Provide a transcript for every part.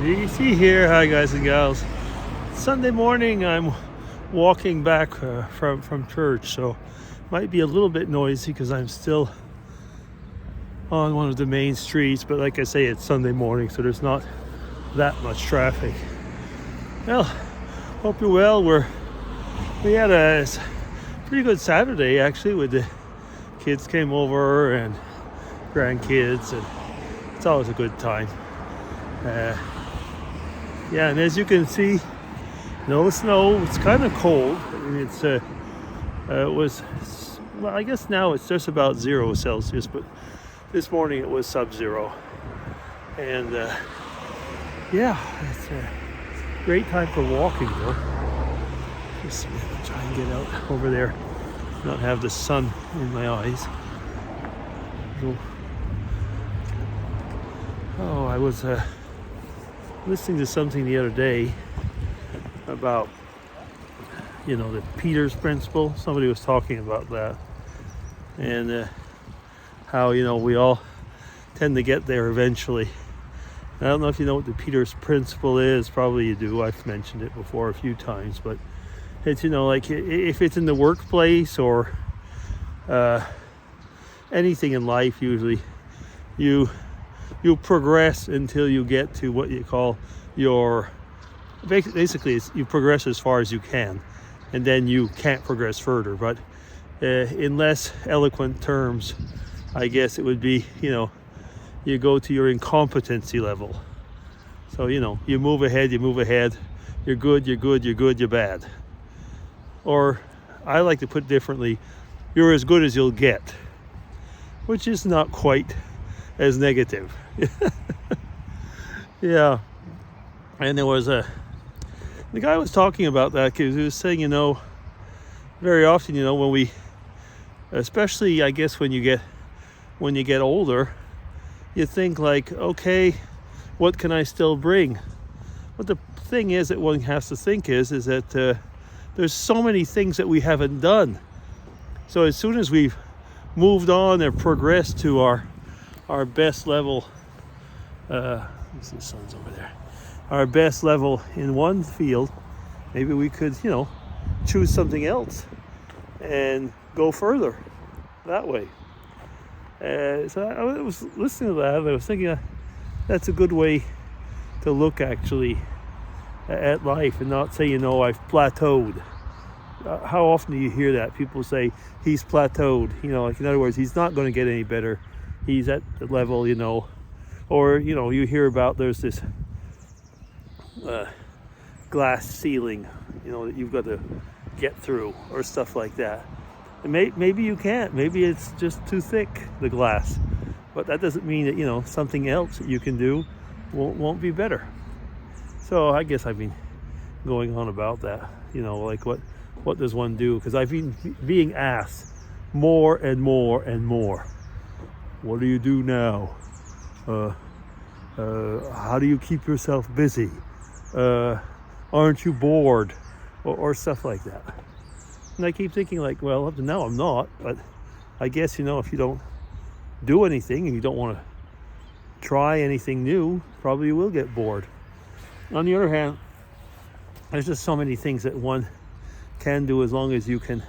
You see here, hi guys and gals. Sunday morning, I'm walking back from church, so might be a little bit noisy because I'm still on one of the main streets. But like I say, it's Sunday morning, so there's not that much traffic. Well, hope you're well. We had a pretty good Saturday actually, with the kids came over and grandkids, and it's always a good time. Yeah, and as you can see, no snow. It's kind of cold. I mean, it was, well, I guess now it's just about 0 Celsius, but this morning it was sub-zero. And yeah, it's a great time for walking though. Just try and get out over there, not have the sun in my eyes. So, I was listening to something the other day about, the Peter's principle. Somebody was talking about that, and how, we all tend to get there eventually. I don't know if you know what the Peter's principle is. Probably you do. I've mentioned it before a few times, but it's, like if it's in the workplace or anything in life, usually you progress until you get to what you call basically you progress as far as you can, and then you can't progress further. But in less eloquent terms, I guess it would be, you go to your incompetency level. So, you move ahead, you're good, you're bad. Or I like to put it differently, you're as good as you'll get, which is not quite as negative. Yeah. And there was the guy was talking about that because he was saying, very often, when we, especially I guess when you get older, you think like, okay, what can I still bring? But the thing is that one has to think is that there's so many things that we haven't done. So as soon as we've moved on and progressed to our best level, the sun's over there, our best level in one field, maybe we could, choose something else and go further that way. So I was listening to that, and I was thinking that's a good way to look actually at life, and not say, I've plateaued. How often do you hear that? People say he's plateaued, like in other words, he's not going to get any better. He's at the level, or, you hear about there's this glass ceiling, that you've got to get through, or stuff like that. And maybe you can't. Maybe it's just too thick, the glass. But that doesn't mean that, something else that you can do won't be better. So I guess I've been going on about that, like what does one do? Because I've been being asked more and more and more. What do you do now? How do you keep yourself busy? Aren't you bored? Or stuff like that. And I keep thinking like, well, up to now I'm not, but I guess, if you don't do anything and you don't want to try anything new, probably you will get bored. On the other hand, there's just so many things that one can do as long as you can,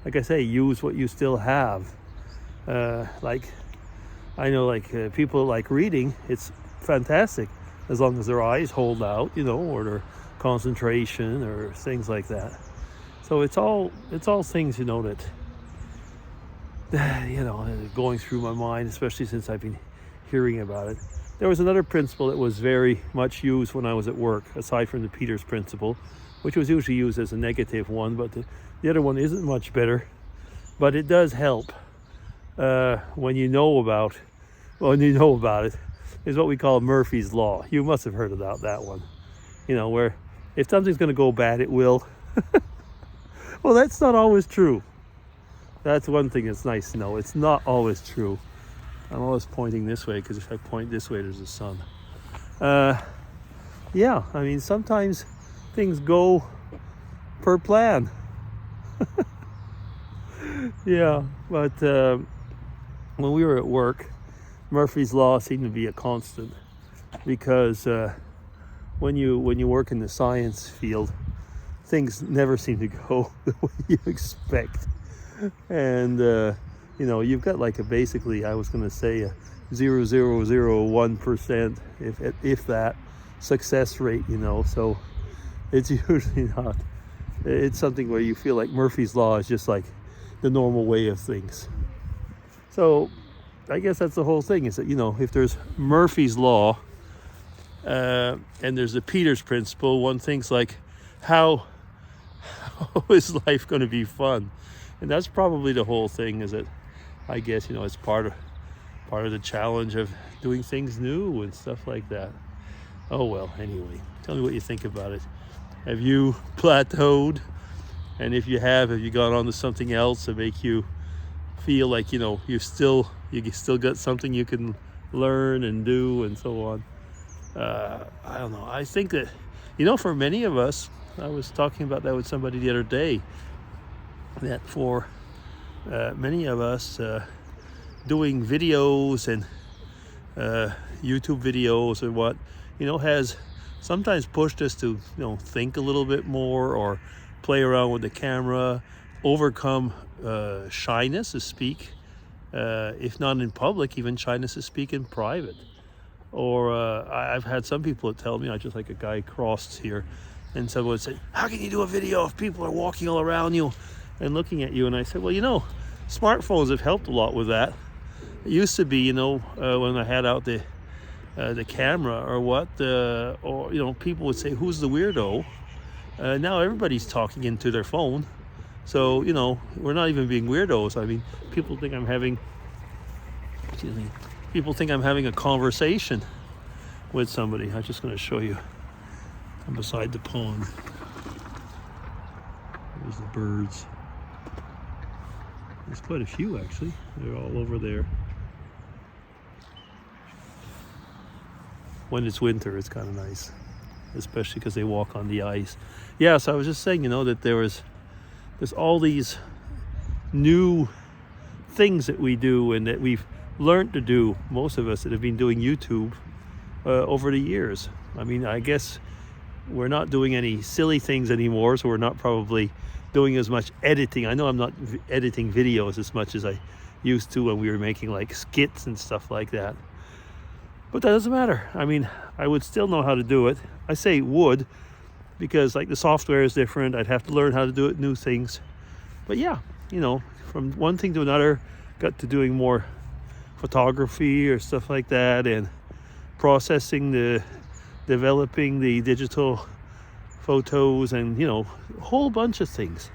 like I say, use what you still have. Like, I know, like people like reading, it's fantastic as long as their eyes hold out, or their concentration or things like that. So it's all things, that going through my mind, especially since I've been hearing about it. There was another principle that was very much used when I was at work, aside from the Peter's principle, which was usually used as a negative one, but the other one isn't much better. But it does help when you know about it, is what we call Murphy's Law. You must have heard about that one. Where if something's going to go bad, it will. Well, that's not always true. That's one thing that's nice to know. It's not always true. I'm always pointing this way because if I point this way, there's the sun. Yeah, I mean, sometimes things go per plan. Yeah, but when we were at work, Murphy's Law seemed to be a constant because when you work in the science field, things never seem to go the way you expect. And you've got like a basically, I was going to say a 0.0001%, if that, success rate. So it's usually not. It's something where you feel like Murphy's Law is just like the normal way of things. So I guess that's the whole thing, is that if there's Murphy's Law and there's the Peters principle, one thinks like, how is life going to be fun? And that's probably the whole thing, is that I guess it's part of the challenge of doing things new and stuff like that. Oh well, anyway, tell me what you think about it. Have you plateaued? And if you have you gone on to something else to make you feel like you still got something you can learn and do and so on? I don't know. I think that for many of us, I was talking about that with somebody the other day, that for many of us, doing videos and YouTube videos and what has sometimes pushed us to think a little bit more, or play around with the camera, overcome shyness to speak, if not in public, even shyness to speak in private. Or I've had some people that tell me, I just like a guy crossed here, and someone would say, how can you do a video if people are walking all around you and looking at you? And I said, well, smartphones have helped a lot with that. It used to be, when I had out the camera or what, or people would say, who's the weirdo? Now everybody's talking into their phone, so we're not even being weirdos. I mean, people think I'm having a conversation with somebody. I'm just going to show you. I'm beside the pond. There's the birds. There's quite a few, actually. They're all over there. When it's winter, it's kind of nice, especially because they walk on the ice. Yeah, so I was just saying, that there's all these new things that we do and that we've learned to do, most of us that have been doing YouTube over the years. I mean, I guess we're not doing any silly things anymore, so we're not probably doing as much editing. I know I'm not editing videos as much as I used to when we were making like skits and stuff like that. But that doesn't matter. I mean, I would still know how to do it. I say would, because like the software is different. I'd have to learn how to do it, new things. But yeah, from one thing to another, got to doing more photography or stuff like that, and developing the digital photos, and a whole bunch of things.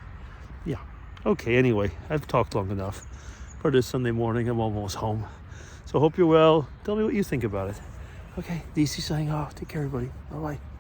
Yeah. Okay, anyway, I've talked long enough for this Sunday morning. I'm almost home. So hope you're well. Tell me what you think about it. Okay, DC signing off. Take care, everybody. Bye-bye.